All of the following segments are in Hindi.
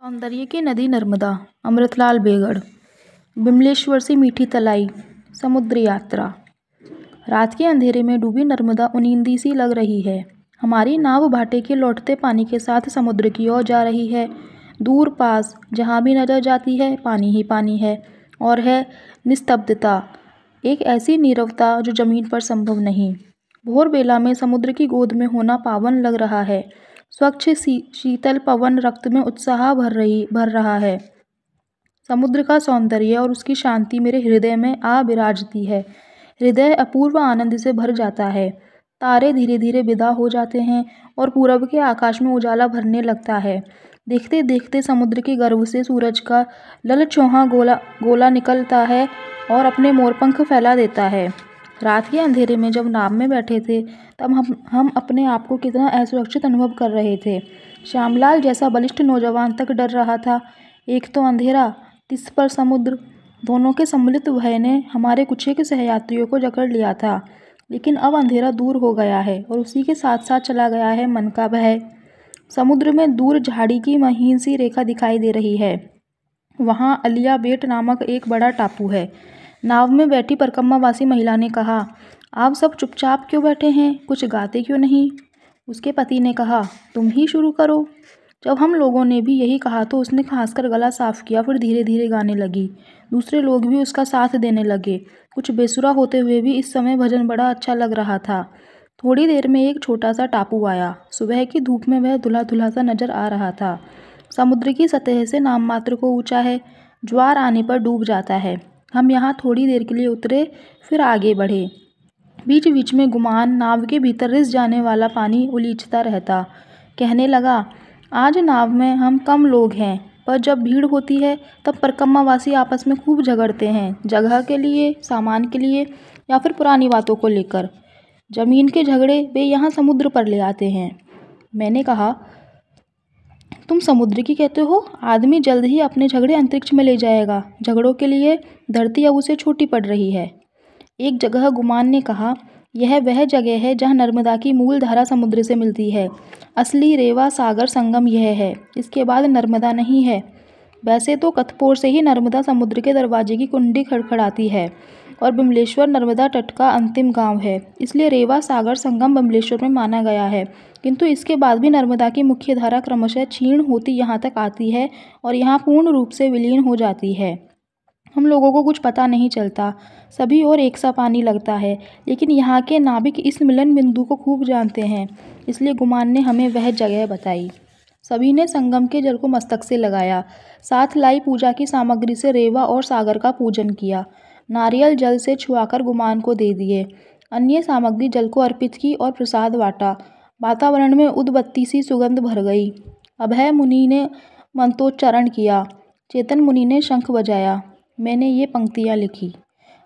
सौंदर्य की नदी नर्मदा। अमृतलाल बेगड़। बिमलेश्वर से मीठी तलाई। समुद्र यात्रा। रात के अंधेरे में डूबी नर्मदा उनींदी सी लग रही है। हमारी नाव भाटे के लौटते पानी के साथ समुद्र की ओर जा रही है। दूर पास जहाँ भी नजर जाती है पानी ही पानी है और है निस्तब्धता, एक ऐसी नीरवता जो जमीन पर संभव नहीं। भोर बेला में समुद्र की गोद में होना पावन लग रहा है। स्वच्छ शीतल पवन रक्त में उत्साह भर रहा है। समुद्र का सौंदर्य और उसकी शांति मेरे हृदय में आ विराजती है। हृदय अपूर्व आनंद से भर जाता है। तारे धीरे धीरे विदा हो जाते हैं और पूरब के आकाश में उजाला भरने लगता है। देखते देखते समुद्र के गर्भ से सूरज का ललचौहा गोला निकलता है और अपने मोरपंख फैला देता है। रात के अंधेरे में जब नाव में बैठे थे तब हम अपने आप को कितना असुरक्षित अनुभव कर रहे थे। श्यामलाल जैसा बलिष्ठ नौजवान तक डर रहा था। एक तो अंधेरा, तिस पर समुद्र, दोनों के सम्मिलित भय ने हमारे कुछ एक सहयात्रियों को जकड़ लिया था। लेकिन अब अंधेरा दूर हो गया है और उसी के साथ साथ चला गया है मन का भय। समुद्र में दूर झाड़ी की महीन सी रेखा दिखाई दे रही है। वहाँ अलिया बेट नामक एक बड़ा टापू है। नाव में बैठी परकम्मावासी महिला ने कहा, आप सब चुपचाप क्यों बैठे हैं, कुछ गाते क्यों नहीं? उसके पति ने कहा, तुम ही शुरू करो। जब हम लोगों ने भी यही कहा तो उसने खांसकर गला साफ किया, फिर धीरे धीरे गाने लगी। दूसरे लोग भी उसका साथ देने लगे। कुछ बेसुरा होते हुए भी इस समय भजन बड़ा अच्छा लग रहा था। थोड़ी देर में एक छोटा सा टापू आया। सुबह की धूप में वह धुला धुला सा नजर आ रहा था। समुद्र की सतह से नाम मात्र को ऊंचा है। ज्वार आने पर डूब जाता है। हम यहाँ थोड़ी देर के लिए उतरे, फिर आगे बढ़े। बीच बीच में गुमान नाव के भीतर रिस जाने वाला पानी उलीचता रहता। कहने लगा, आज नाव में हम कम लोग हैं, पर जब भीड़ होती है तब परकम्मावासी आपस में खूब झगड़ते हैं, जगह के लिए, सामान के लिए या फिर पुरानी बातों को लेकर। जमीन के झगड़े वे यहाँ समुद्र पर ले आते हैं। मैंने कहा, तुम समुद्र की कहते हो? आदमी जल्द ही अपने झगड़े अंतरिक्ष में ले जाएगा। झगड़ों के लिए धरती अब उसे छोटी पड़ रही है। एक जगह गुमान ने कहा, यह वह जगह है जहाँ नर्मदा की मूल धारा समुद्र से मिलती है। असली रेवा सागर संगम यह है, इसके बाद नर्मदा नहीं है। वैसे तो कथपोर से ही नर्मदा समुद्र के दरवाजे की कुंडी खड़खड़ाती है और बिमलेश्वर नर्मदा तट का अंतिम गांव है, इसलिए रेवा सागर संगम बिमलेश्वर में माना गया है। किंतु इसके बाद भी नर्मदा की मुख्य धारा क्रमशः क्षीण होती यहाँ तक आती है और यहाँ पूर्ण रूप से विलीन हो जाती है। हम लोगों को कुछ पता नहीं चलता, सभी और एक सा पानी लगता है, लेकिन यहाँ के नाविक इस मिलन बिंदु को खूब जानते हैं, इसलिए गुमान ने हमें वह जगह बताई। सभी ने संगम के जल को मस्तक से लगाया, साथ लाई पूजा की सामग्री से रेवा और सागर का पूजन किया। नारियल जल से छुआकर गुमान को दे दिए। अन्य सामग्री जल को अर्पित की और प्रसाद बांटा। वातावरण में उदबत्ती सी सुगंध भर गई। अभय मुनि ने मंत्रोच्चारण किया। चेतन मुनि ने शंख बजाया। मैंने ये पंक्तियाँ लिखी।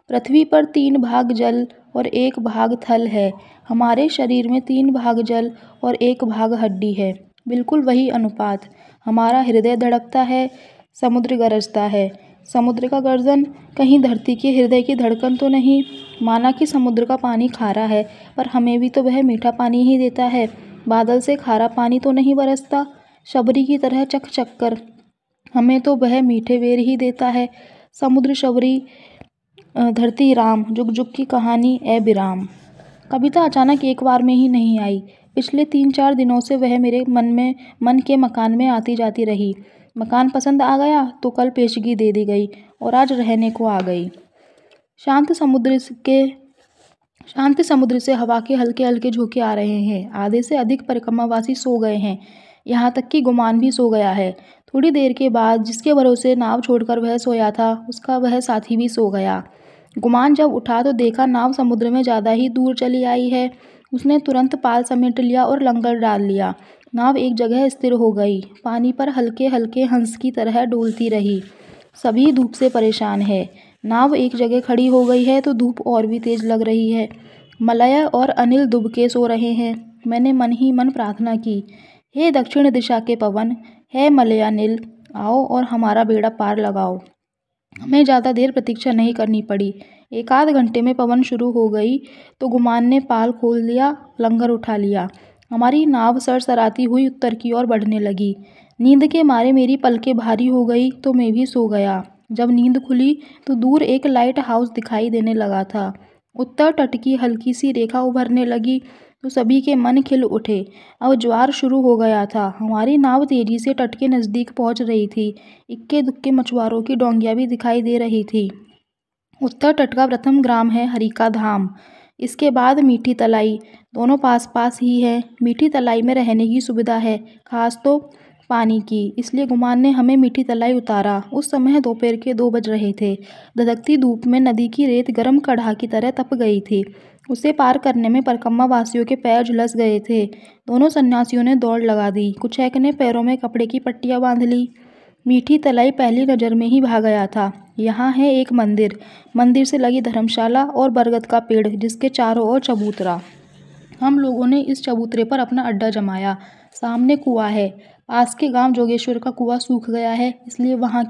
पृथ्वी पर 3 भाग जल और 1 भाग थल है। हमारे शरीर में 3 भाग जल और 1 भाग हड्डी है। बिल्कुल वही अनुपात। हमारा हृदय धड़कता है, समुद्र गरजता है। समुद्र का गर्जन कहीं धरती के हृदय की धड़कन तो नहीं। माना कि समुद्र का पानी खारा है, पर हमें भी तो वह मीठा पानी ही देता है। बादल से खारा पानी तो नहीं बरसता। शबरी की तरह चक चक कर हमें तो वह मीठे बेर ही देता है। समुद्र शबरी, धरती राम, जुग जुग की कहानी ए बिराम। कविता अचानक एक बार में ही नहीं आई। पिछले 3-4 दिनों से वह मेरे मन के मकान में आती जाती रही। मकान पसंद आ गया तो कल पेशगी दे दी गई और आज रहने को आ गई। शांत समुद्र से हवा के हल्के हल्के झोंके आ रहे हैं। आधे से अधिक परिक्रमावासी सो गए हैं, यहाँ तक कि गुमान भी सो गया है। थोड़ी देर के बाद जिसके भरोसे नाव छोड़कर वह सोया था, उसका वह साथी भी सो गया। गुमान जब उठा तो देखा नाव समुद्र में ज़्यादा ही दूर चली आई है। उसने तुरंत पाल समेट लिया और लंगर डाल लिया। नाव एक जगह स्थिर हो गई। पानी पर हल्के हल्के हंस की तरह डोलती रही। सभी धूप से परेशान है। नाव एक जगह खड़ी हो गई है तो धूप और भी तेज लग रही है। मलय और अनिल दुबके सो रहे हैं। मैंने मन ही मन प्रार्थना की, हे दक्षिण दिशा के पवन, हे मलयानिल, आओ और हमारा बेड़ा पार लगाओ। हमें ज़्यादा देर प्रतीक्षा नहीं करनी पड़ी। 1-आध घंटे में पवन शुरू हो गई तो गुमान ने पाल खोल दिया, लंगर उठा लिया। हमारी नाव सरसराती हुई उत्तर की ओर बढ़ने लगी। नींद के मारे मेरी पलकें भारी हो गई तो मैं भी सो गया। जब नींद खुली तो दूर एक लाइट हाउस दिखाई देने लगा था। उत्तर तट की हल्की सी रेखा उभरने लगी तो सभी के मन खिल उठे। अब ज्वार शुरू हो गया था। हमारी नाव तेजी से तट के नज़दीक पहुंच रही थी। इक्के दुक्के मछुआरों की डोंगियां भी दिखाई दे रही थी। उत्तर तट का प्रथम ग्राम है हरिका धाम। इसके बाद मीठी तलाई। दोनों पास पास ही है। मीठी तलाई में रहने की सुविधा है, खास तो पानी की, इसलिए गुमान ने हमें मीठी तलाई उतारा। उस समय दोपहर के 2 बज रहे थे। धधकती धूप में नदी की रेत गर्म कढ़ा की तरह तप गई थी। उसे पार करने में परकम्मा वासियों के पैर झुलस गए थे। दोनों सन्यासियों ने दौड़ लगा दी। कुछ एक ने पैरों में कपड़े की पट्टियां बांध ली। मीठी तलाई पहली नज़र में ही भा गया था। यहाँ है एक मंदिर, मंदिर से लगी धर्मशाला और बरगद का पेड़ जिसके चारों ओर चबूतरा। हम लोगों ने इस चबूतरे पर अपना अड्डा जमाया। सामने कुआं है। पास के गांव जोगेश्वर का कुआं सूख गया है, इसलिए वहाँ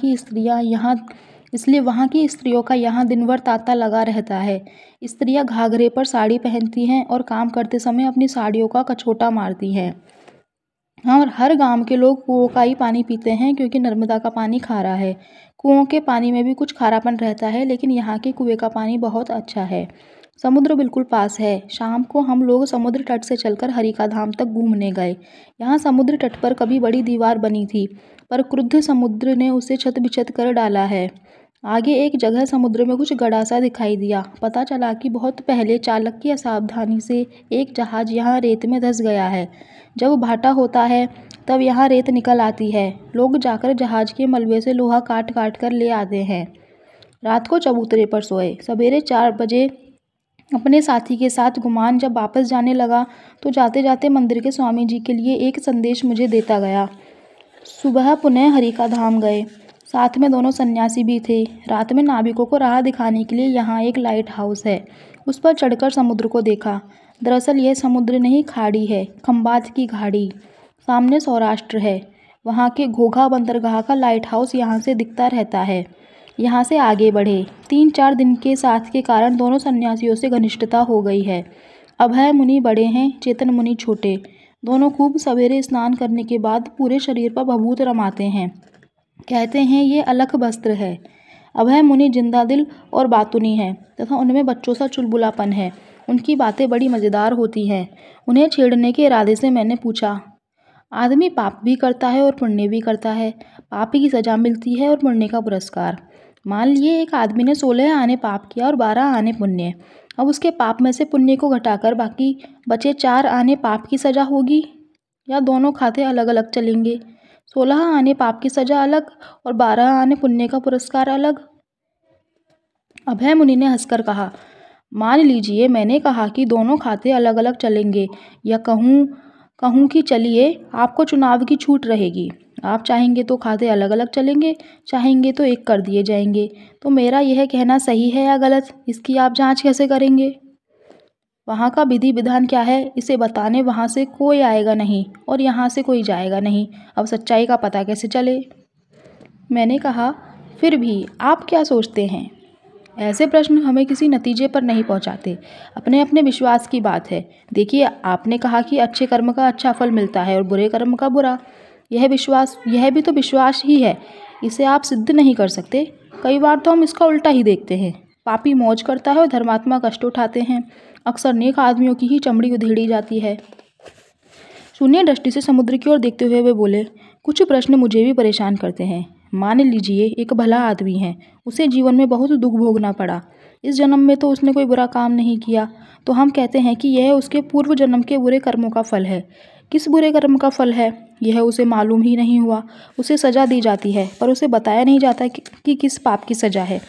की स्त्रियों का यहाँ दिन भर तांता लगा रहता है। स्त्रियाँ घाघरे पर साड़ी पहनती हैं और काम करते समय अपनी साड़ियों का कछोटा मारती हैं। और हर गांव के लोग कुओं का ही पानी पीते हैं क्योंकि नर्मदा का पानी खारा है। कुओं के पानी में भी कुछ खारापन रहता है, लेकिन यहाँ के कुएं का पानी बहुत अच्छा है। समुद्र बिल्कुल पास है। शाम को हम लोग समुद्र तट से चलकर हरिका धाम तक घूमने गए। यहाँ समुद्र तट पर कभी बड़ी दीवार बनी थी, पर क्रुद्ध समुद्र ने उसे छत बिछत कर डाला है। आगे एक जगह समुद्र में कुछ गड़ा सा दिखाई दिया। पता चला कि बहुत पहले चालक की असावधानी से एक जहाज यहाँ रेत में धंस गया है। जब भाटा होता है तब यहाँ रेत निकल आती है। लोग जाकर जहाज के मलबे से लोहा काट काट कर ले आते हैं। रात को चबूतरे पर सोए। सवेरे 4 बजे अपने साथी के साथ गुमान जब वापस जाने लगा तो जाते जाते मंदिर के स्वामी जी के लिए एक संदेश मुझे देता गया। सुबह पुनः हरिका धाम गए। साथ में दोनों सन्यासी भी थे। रात में नाविकों को राह दिखाने के लिए यहाँ एक लाइट हाउस है। उस पर चढ़कर समुद्र को देखा। दरअसल यह समुद्र नहीं, खाड़ी है, खंबात की खाड़ी। सामने सौराष्ट्र है। वहाँ के घोघा बंदरगाह का लाइट हाउस यहाँ से दिखता रहता है। यहाँ से आगे बढ़े। 3-4 दिन के साथ के कारण दोनों सन्यासियों से घनिष्ठता हो गई है। अभय मुनि बड़े हैं, चेतन मुनि छोटे। दोनों खूब सवेरे स्नान करने के बाद पूरे शरीर पर भभूत रमाते हैं। कहते हैं ये अलख वस्त्र है। अभय मुनि जिंदा दिल और बातुनी है तथा उनमें बच्चों सा चुलबुलापन है। उनकी बातें बड़ी मज़ेदार होती हैं। उन्हें छेड़ने के इरादे से मैंने पूछा, आदमी पाप भी करता है और पुण्य भी करता है। पाप की सज़ा मिलती है और पुण्य का पुरस्कार। मान लिए एक आदमी ने 16 आने पाप किया और 12 आने पुण्य। अब उसके पाप में से पुण्य को घटाकर बाकी बचे 4 आने पाप की सज़ा होगी, या दोनों खाते अलग अलग चलेंगे? 16 आने पाप की सज़ा अलग और 12 आने पुण्य का पुरस्कार अलग। अभय मुनि ने हंसकर कहा, मान लीजिए मैंने कहा कि दोनों खाते अलग अलग चलेंगे, या कहूँ कि चलिए आपको चुनाव की छूट रहेगी। आप चाहेंगे तो खाते अलग अलग चलेंगे, चाहेंगे तो एक कर दिए जाएंगे। तो मेरा यह कहना सही है या गलत, इसकी आप जांच कैसे करेंगे? वहाँ का विधि विधान क्या है, इसे बताने वहाँ से कोई आएगा नहीं और यहाँ से कोई जाएगा नहीं। अब सच्चाई का पता कैसे चले? मैंने कहा, फिर भी आप क्या सोचते हैं? ऐसे प्रश्न हमें किसी नतीजे पर नहीं पहुंचाते। अपने अपने विश्वास की बात है। देखिए, आपने कहा कि अच्छे कर्म का अच्छा फल मिलता है और बुरे कर्म का बुरा। यह भी तो विश्वास ही है। इसे आप सिद्ध नहीं कर सकते। कई बार तो हम इसका उल्टा ही देखते हैं। पापी मौज करता है और धर्मात्मा कष्ट उठाते हैं। अक्सर नेक आदमियों की ही चमड़ी उधेड़ी जाती है। शून्य दृष्टि से समुद्र की ओर देखते हुए वे बोले, कुछ प्रश्न मुझे भी परेशान करते हैं। मान लीजिए एक भला आदमी है, उसे जीवन में बहुत दुख भोगना पड़ा। इस जन्म में तो उसने कोई बुरा काम नहीं किया, तो हम कहते हैं कि यह उसके पूर्व जन्म के बुरे कर्मों का फल है। किस बुरे कर्म का फल है यह उसे मालूम ही नहीं हुआ। उसे सज़ा दी जाती है पर उसे बताया नहीं जाता कि किस पाप की सज़ा है।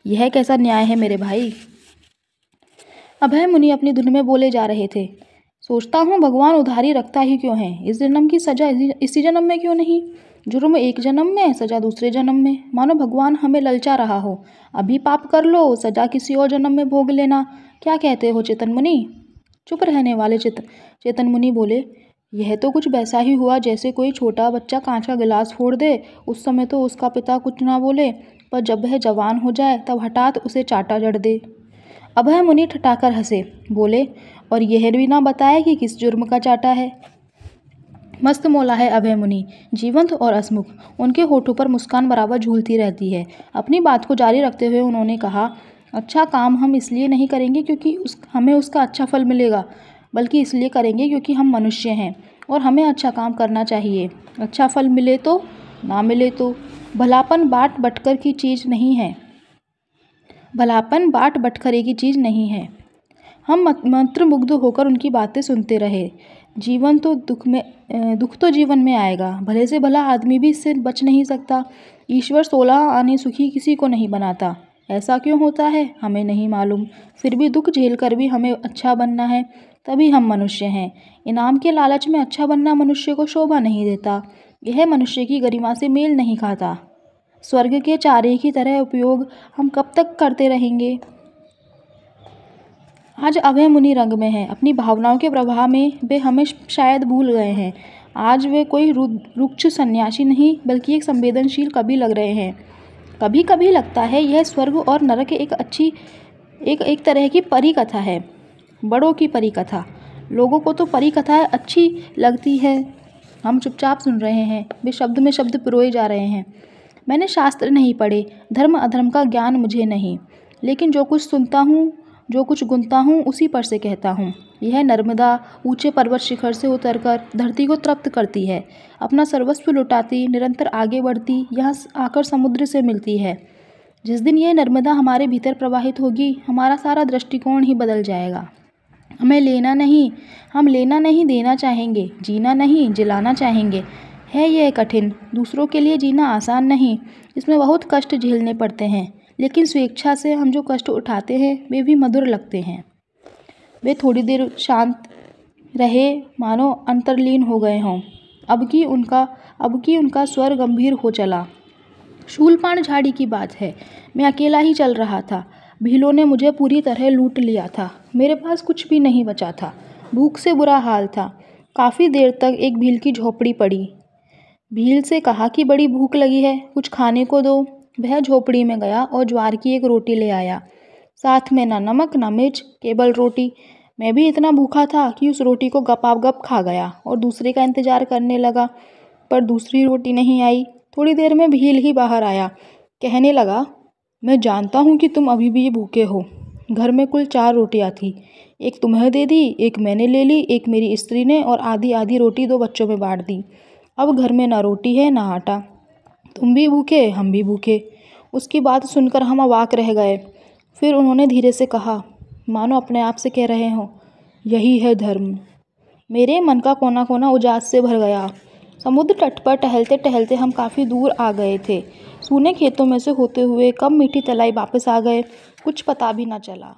यह कैसा न्याय है मेरे भाई? अभय मुनि अपनी धुन में बोले जा रहे थे। सोचता हूँ भगवान उधारी रखता ही क्यों है? इस जन्म की सज़ा इसी जन्म में क्यों नहीं? जुर्म एक जन्म में, सज़ा दूसरे जन्म में। मानो भगवान हमें ललचा रहा हो, अभी पाप कर लो, सज़ा किसी और जन्म में भोग लेना। क्या कहते हो चेतन मुनि? चुप रहने वाले चेतन मुनि बोले, यह तो कुछ वैसा ही हुआ जैसे कोई छोटा बच्चा कांच का गिलास फोड़ दे। उस समय तो उसका पिता कुछ ना बोले, पर जब वह जवान हो जाए तब हठात उसे चाटा जड़ दे। अभय मुनि ठठाकर हंसे। बोले, और यह भी ना बताया कि किस जुर्म का चाटा है? मस्त मौला है अभय मुनि, जीवंत और हंसमुख। उनके होठों पर मुस्कान बराबर झूलती रहती है। अपनी बात को जारी रखते हुए उन्होंने कहा, अच्छा काम हम इसलिए नहीं करेंगे क्योंकि हमें उसका अच्छा फल मिलेगा, बल्कि इसलिए करेंगे क्योंकि हम मनुष्य हैं और हमें अच्छा काम करना चाहिए। अच्छा फल मिले तो, ना मिले तो। भलापन बाट बटकर की चीज़ नहीं है। भलापन बाट बटखरे की चीज़ नहीं है। हम मंत्रमुग्ध होकर उनकी बातें सुनते रहे। दुख तो जीवन में आएगा, भले से भला आदमी भी इससे बच नहीं सकता। ईश्वर 16 आने सुखी किसी को नहीं बनाता। ऐसा क्यों होता है हमें नहीं मालूम, फिर भी दुख झेल कर भी हमें अच्छा बनना है, तभी हम मनुष्य हैं। इनाम के लालच में अच्छा बनना मनुष्य को शोभा नहीं देता। यह मनुष्य की गरिमा से मेल नहीं खाता। स्वर्ग के चारे की तरह उपयोग हम कब तक करते रहेंगे। आज अभय मुनि रंग में हैं। अपनी भावनाओं के प्रवाह में वे हमें शायद भूल गए हैं। आज वे कोई रुक्ष सन्यासी नहीं, बल्कि एक संवेदनशील कवि लग रहे हैं। कभी कभी लगता है यह स्वर्ग और नरक एक तरह की परी कथा है, बड़ों की परी कथा। लोगों को तो परी कथाएं अच्छी लगती है। हम चुपचाप सुन रहे हैं, वे शब्द में शब्द पिरोए जा रहे हैं। मैंने शास्त्र नहीं पढ़े, धर्म अधर्म का ज्ञान मुझे नहीं, लेकिन जो कुछ सुनता हूँ, जो कुछ गुनता हूँ, उसी पर से कहता हूँ। यह नर्मदा ऊंचे पर्वत शिखर से उतरकर धरती को तृप्त करती है, अपना सर्वस्व लुटाती निरंतर आगे बढ़ती यहाँ आकर समुद्र से मिलती है। जिस दिन यह नर्मदा हमारे भीतर प्रवाहित होगी, हमारा सारा दृष्टिकोण ही बदल जाएगा। हम लेना नहीं देना चाहेंगे, जीना नहीं जिलाना चाहेंगे। है यह कठिन, दूसरों के लिए जीना आसान नहीं, इसमें बहुत कष्ट झेलने पड़ते हैं, लेकिन स्वेच्छा से हम जो कष्ट उठाते हैं वे भी मधुर लगते हैं। वे थोड़ी देर शांत रहे, मानो अंतर्लीन हो गए हों। अब की उनका स्वर गंभीर हो चला। शूलपाण झाड़ी की बात है, मैं अकेला ही चल रहा था। भीलों ने मुझे पूरी तरह लूट लिया था। मेरे पास कुछ भी नहीं बचा था। भूख से बुरा हाल था। काफ़ी देर तक एक भील की झोपड़ी पड़ी। भील से कहा कि बड़ी भूख लगी है, कुछ खाने को दो। वह झोपड़ी में गया और ज्वार की एक रोटी ले आया, साथ में ना नमक ना मिर्च, केवल रोटी। मैं भी इतना भूखा था कि उस रोटी को गपागप खा गया और दूसरे का इंतजार करने लगा, पर दूसरी रोटी नहीं आई। थोड़ी देर में भील ही बाहर आया, कहने लगा, मैं जानता हूँ कि तुम अभी भी भूखे हो। घर में कुल 4 रोटियाँ थी, एक तुम्हें दे दी, एक मैंने ले ली, एक मेरी स्त्री ने, और आधी आधी रोटी 2 बच्चों में बांट दी। अब घर में ना रोटी है ना आटा। तुम भी भूखे, हम भी भूखे। उसकी बात सुनकर हम अवाक रह गए। फिर उन्होंने धीरे से कहा, मानो अपने आप से कह रहे हों, यही है धर्म। मेरे मन का कोना कोना उजास से भर गया। समुद्र तट पर टहलते टहलते हम काफ़ी दूर आ गए थे। सूने खेतों में से होते हुए कब मीठी तलाई वापस आ गए, कुछ पता भी न चला।